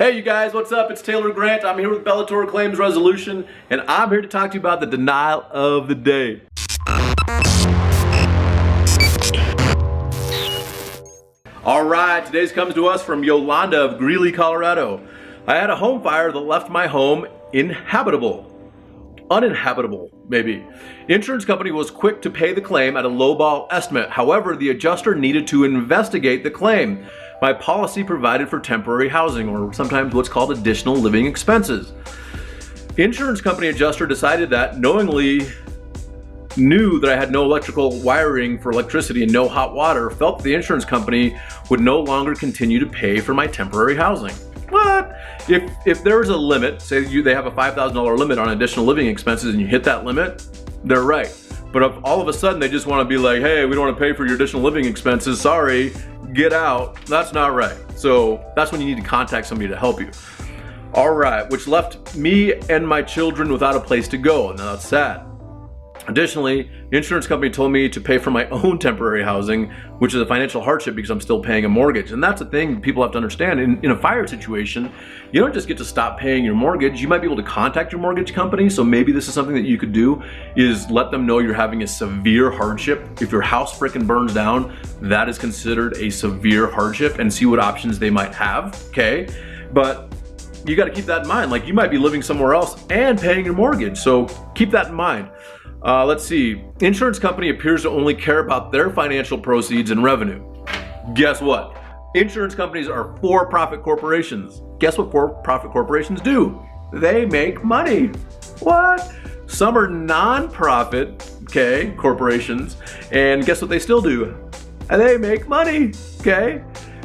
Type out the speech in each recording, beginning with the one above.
Hey you guys, what's up? It's Taylor Grant. I'm here with Bellator Claims Resolution, and I'm here to talk to you about the denial of the day. All right, today's comes to us from Yolanda of Greeley, Colorado. I had a home fire that left my home uninhabitable, maybe. Insurance company was quick to pay the claim at a lowball estimate. However, the adjuster needed to investigate the claim. My policy provided for temporary housing, or sometimes what's called additional living expenses. Insurance company adjuster decided that knew that I had no electrical wiring for electricity and no hot water, felt that the insurance company would no longer continue to pay for my temporary housing. What? If there is a limit, say they have a $5,000 limit on additional living expenses and you hit that limit, they're right. But if all of a sudden they just want to be like, hey, we don't want to pay for your additional living expenses, sorry, get out, that's not right. So that's when you need to contact somebody to help you. All right, which left me and my children without a place to go, and that's sad. Additionally, the insurance company told me to pay for my own temporary housing, which is a financial hardship because I'm still paying a mortgage. And that's the thing people have to understand. In a fire situation, you don't just get to stop paying your mortgage. You might be able to contact your mortgage company. So maybe this is something that you could do, is let them know you're having a severe hardship. If your house frickin' burns down, that is considered a severe hardship, and see what options they might have, okay? But you gotta keep that in mind. Like, you might be living somewhere else and paying your mortgage. So keep that in mind. Let's see. Insurance company appears to only care about their financial proceeds and revenue. Guess what? Insurance companies are for-profit corporations. Guess what for-profit corporations do? They make money. What? Some are non-profit, okay, corporations, and guess what they still do? They make money, okay?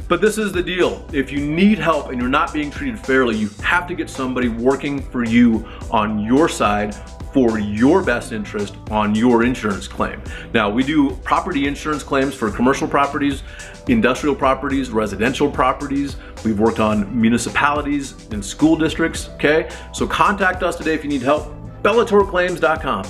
But this is the deal. If you need help and you're not being treated fairly, you have to get somebody working for you on your side for your best interest on your insurance claim. Now, we do property insurance claims for commercial properties, industrial properties, residential properties. We've worked on municipalities and school districts, okay? So contact us today if you need help. bellatorclaims.com.